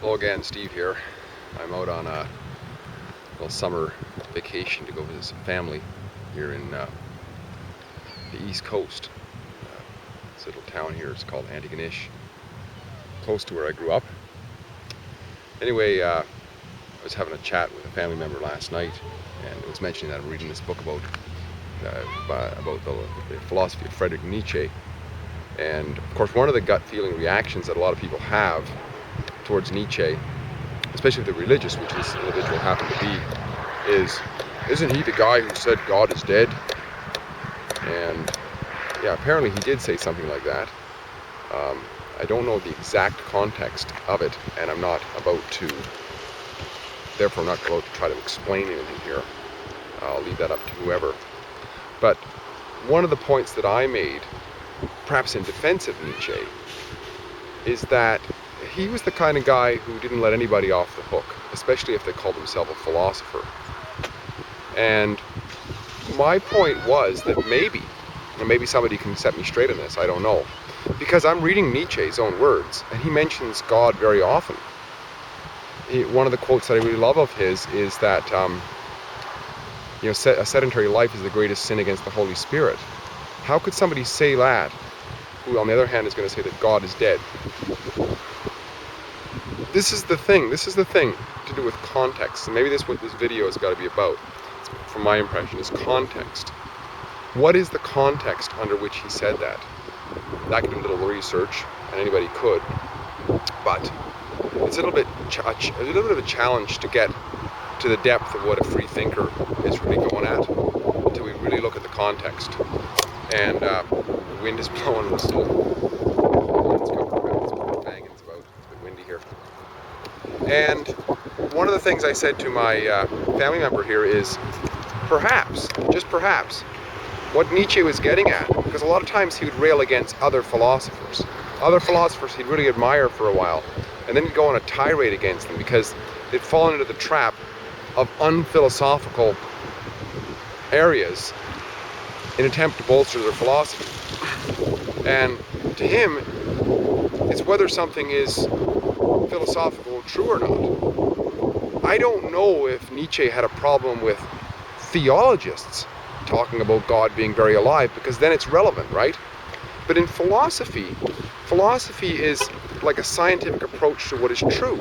Hello again, Steve here. I'm out on a little summer vacation to go visit some family here in the East Coast. This little town here is called Nietzsche, close to where I grew up. Anyway, I was having a chat with a family member last night, and it was mentioning that I'm reading this book about the philosophy of Friedrich Nietzsche. And of course, one of the gut feeling reactions that a lot of people have towards Nietzsche, especially the religious, which this individual happened to be, is, isn't he the guy who said God is dead? And yeah, apparently he did say something like that. I don't know the exact context of it, and I'm not about to, therefore I'm not about to try to explain anything here. I'll leave that up to whoever. But one of the points that I made, perhaps in defense of Nietzsche, is that he was the kind of guy who didn't let anybody off the hook, especially if they called themselves a philosopher. And my point was that maybe somebody can set me straight on this, I don't know. Because I'm reading Nietzsche's own words, and he mentions God very often. One of the quotes that I really love of his is that, a sedentary life is the greatest sin against the Holy Spirit. How could somebody say that, who on the other hand is going to say that God is dead? This is the thing to do with context, and maybe this is what this video has got to be about, from my impression, is context. What is the context under which he said that? I could do a little research, and anybody could, but it's a little bit of a challenge to get to the depth of what a free thinker is really going at until we really look at the context. And the wind is blowing, it's banging, it's a bit windy here. And one of the things I said to my family member here is, perhaps, just perhaps, what Nietzsche was getting at, because a lot of times he would rail against other philosophers he'd really admire for a while, and then he'd go on a tirade against them because they'd fallen into the trap of unphilosophical areas in an attempt to bolster their philosophy. And to him, it's whether something is philosophical true or not. I don't know if Nietzsche had a problem with theologists talking about God being very alive, because then it's relevant, right? But in philosophy is like a scientific approach to what is true,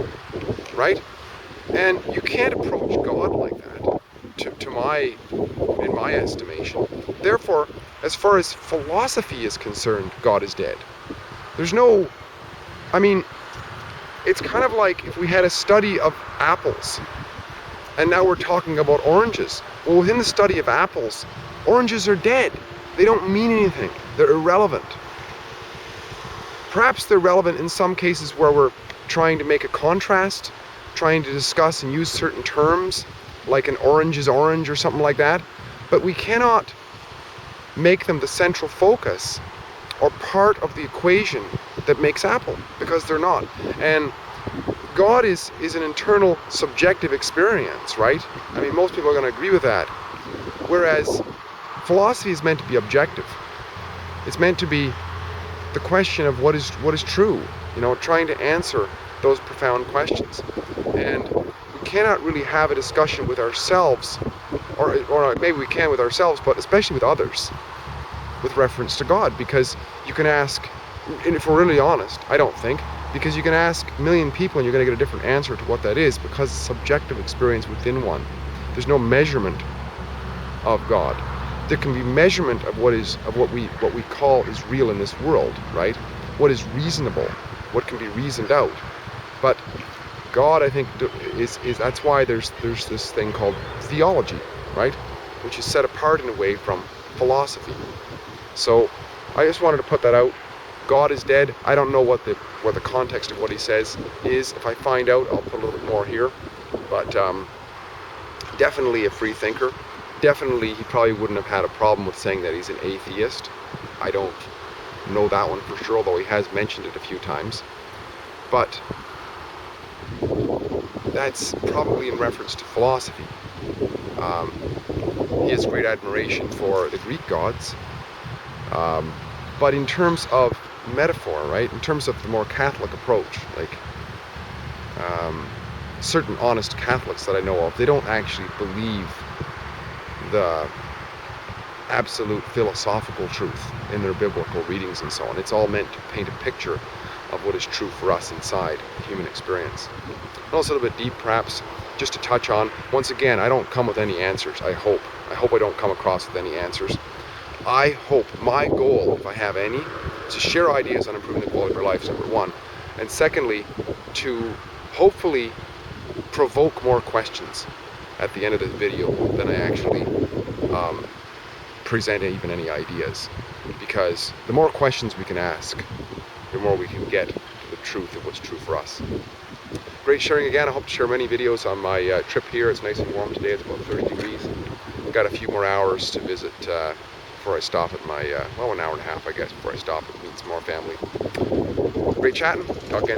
right? And you can't approach God like that, in my estimation. Therefore, as far as philosophy is concerned, God is dead. It's kind of like if we had a study of apples, and now we're talking about oranges. Well, within the study of apples, oranges are dead. They don't mean anything. They're irrelevant. Perhaps they're relevant in some cases where we're trying to make a contrast, trying to discuss and use certain terms, like an orange is orange or something like that. But we cannot make them the central focus or part of the equation that makes apple, because they're not. And God is an internal subjective experience, right? Most people are going to agree with that. Whereas philosophy is meant to be objective. It's meant to be the question of what is true, trying to answer those profound questions. And we cannot really have a discussion with ourselves, or maybe we can with ourselves, but especially with others, with reference to God, because you can ask, and if we're really honest, I don't think, because you can ask a million people and you're going to get a different answer to what that is, because it's subjective experience within one. There's no measurement of God. There can be measurement of what we call is real in this world, right? What is reasonable, what can be reasoned out. But God, I think, is that's why there's this thing called theology, right? Which is set apart in a way from philosophy. So I just wanted to put that out. God is dead. I don't know what the context of what he says is. If I find out, I'll put a little bit more here. But definitely a free thinker. Definitely, he probably wouldn't have had a problem with saying that he's an atheist. I don't know that one for sure, although he has mentioned it a few times. But that's probably in reference to philosophy. He has great admiration for the Greek gods. But in terms of metaphor, right? In terms of the more Catholic approach, like certain honest Catholics that I know of, they don't actually believe the absolute philosophical truth in their biblical readings and so on. It's all meant to paint a picture of what is true for us inside the human experience. And also a little bit deep, perhaps, just to touch on, once again, I don't come with any answers, I hope. I hope I don't come across with any answers. I hope, my goal, if I have any, is to share ideas on improving the quality of our lives, number one. And secondly, to hopefully provoke more questions at the end of this video than I actually present even any ideas. Because the more questions we can ask, the more we can get to the truth of what's true for us. Great sharing again. I hope to share many videos on my trip here. It's nice and warm today. It's about 30 degrees. I've got a few more hours to visit before I stop at my, well, an hour and a half, I guess, before I stop and meet some more family. Great chatting. Talk again.